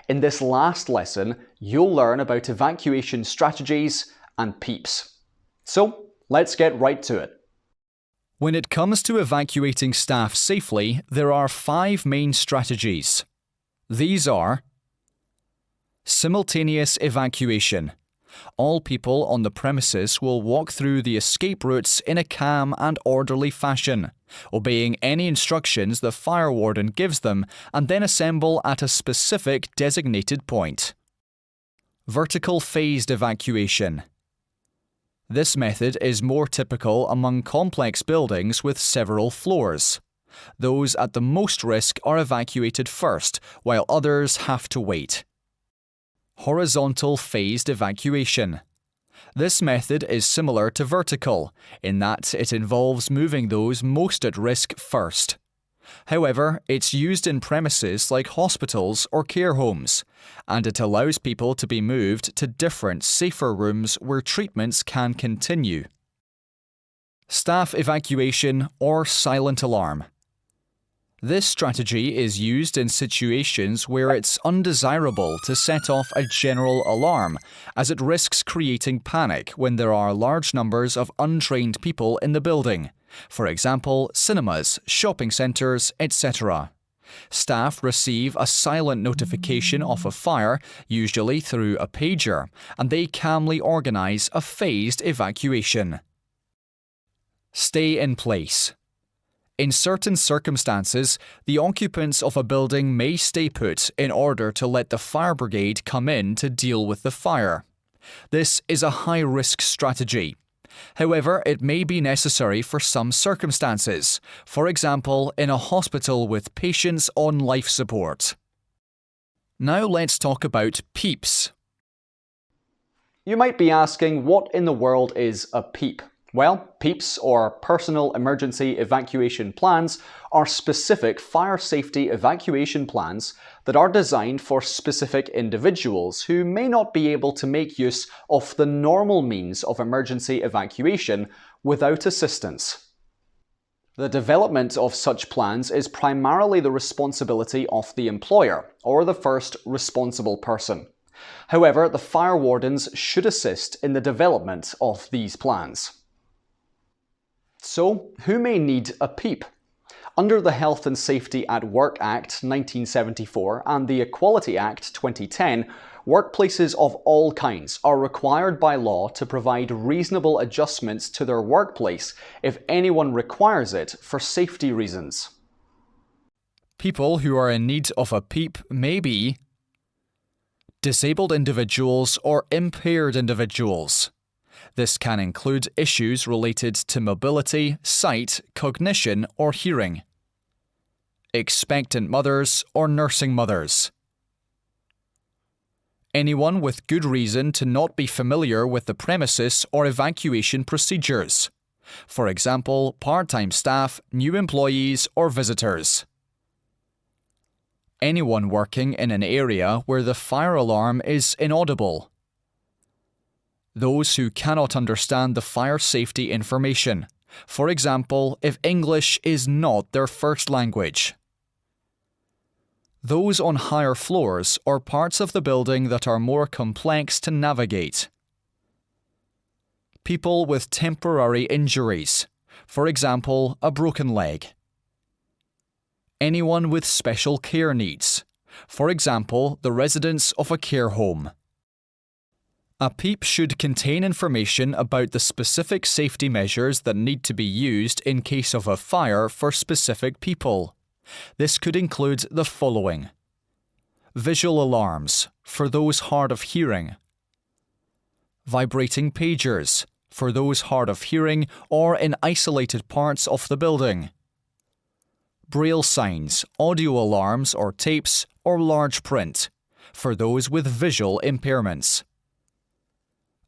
In this last lesson, you'll learn about evacuation strategies and PEEPs. So, let's get right to it. When it comes to evacuating staff safely, there are 5 main strategies. These are: simultaneous evacuation. All people on the premises will walk through the escape routes in a calm and orderly fashion, obeying any instructions the fire warden gives them, and then assemble at a specific designated point. Vertical phased evacuation. This method is more typical among complex buildings with several floors. Those at the most risk are evacuated first, while others have to wait. Horizontal phased evacuation. This method is similar to vertical, in that it involves moving those most at risk first. However, it's used in premises like hospitals or care homes, and it allows people to be moved to different, safer rooms where treatments can continue. Staff evacuation or silent alarm. This strategy is used in situations where it's undesirable to set off a general alarm, as it risks creating panic when there are large numbers of untrained people in the building. For example, cinemas, shopping centres, etc. Staff receive a silent notification of a fire, usually through a pager, and they calmly organise a phased evacuation. Stay in place. In certain circumstances, the occupants of a building may stay put in order to let the fire brigade come in to deal with the fire. This is a high-risk strategy. However, it may be necessary for some circumstances, for example, in a hospital with patients on life support. Now let's talk about PEEPs. You might be asking, what in the world is a PEEP? Well, PEEPs, or Personal Emergency Evacuation Plans, are specific fire safety evacuation plans that are designed for specific individuals who may not be able to make use of the normal means of emergency evacuation without assistance. The development of such plans is primarily the responsibility of the employer, or the first responsible person. However, the fire wardens should assist in the development of these plans. So, who may need a PEEP? Under the Health and Safety at Work Act 1974 and the Equality Act 2010, workplaces of all kinds are required by law to provide reasonable adjustments to their workplace if anyone requires it for safety reasons. People who are in need of a PEEP may be disabled individuals or impaired individuals. This can include issues related to mobility, sight, cognition, or hearing. Expectant mothers or nursing mothers. Anyone with good reason to not be familiar with the premises or evacuation procedures. For example, part-time staff, new employees, or visitors. Anyone working in an area where the fire alarm is inaudible. Those who cannot understand the fire safety information. For example, if English is not their first language. Those on higher floors or parts of the building that are more complex to navigate. People with temporary injuries. For example, a broken leg. Anyone with special care needs. For example, the residents of a care home. A PEEP should contain information about the specific safety measures that need to be used in case of a fire for specific people. This could include the following: visual alarms, for those hard of hearing. Vibrating pagers, for those hard of hearing or in isolated parts of the building. Braille signs, audio alarms or tapes, or large print, for those with visual impairments.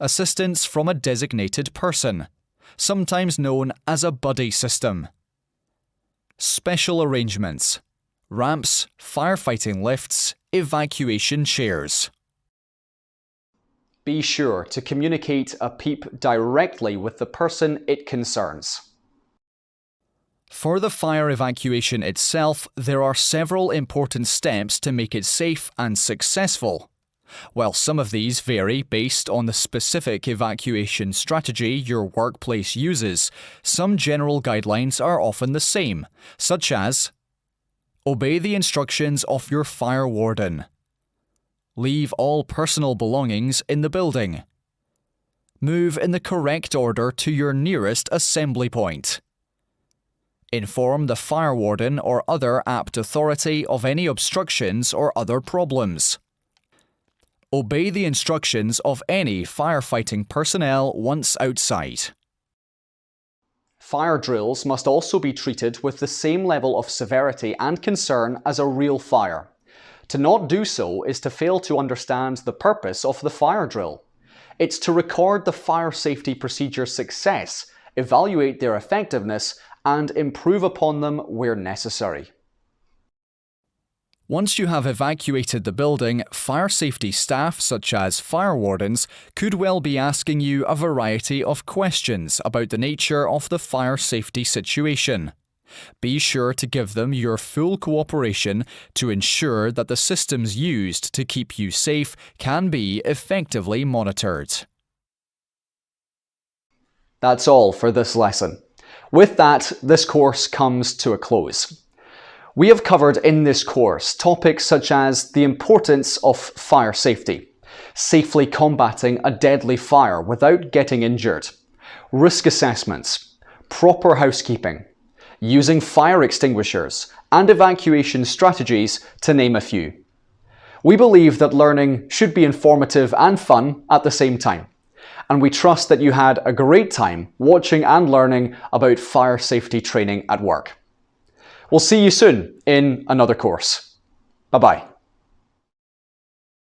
Assistance from a designated person, sometimes known as a buddy system. Special arrangements, ramps, firefighting lifts, evacuation chairs. Be sure to communicate a PEEP directly with the person it concerns. For the fire evacuation itself, there are several important steps to make it safe and successful. While some of these vary based on the specific evacuation strategy your workplace uses, some general guidelines are often the same, such as: obey the instructions of your fire warden. Leave all personal belongings in the building. Move in the correct order to your nearest assembly point. Inform the fire warden or other apt authority of any obstructions or other problems. Obey the instructions of any firefighting personnel once outside. Fire drills must also be treated with the same level of severity and concern as a real fire. To not do so is to fail to understand the purpose of the fire drill. It's to record the fire safety procedure's success, evaluate their effectiveness, and improve upon them where necessary. Once you have evacuated the building, fire safety staff, such as fire wardens, could well be asking you a variety of questions about the nature of the fire safety situation. Be sure to give them your full cooperation to ensure that the systems used to keep you safe can be effectively monitored. That's all for this lesson. With that, this course comes to a close. We have covered in this course topics such as the importance of fire safety, safely combating a deadly fire without getting injured, risk assessments, proper housekeeping, using fire extinguishers, and evacuation strategies, to name a few. We believe that learning should be informative and fun at the same time, and we trust that you had a great time watching and learning about fire safety training at work. We'll see you soon in another course. Bye-bye.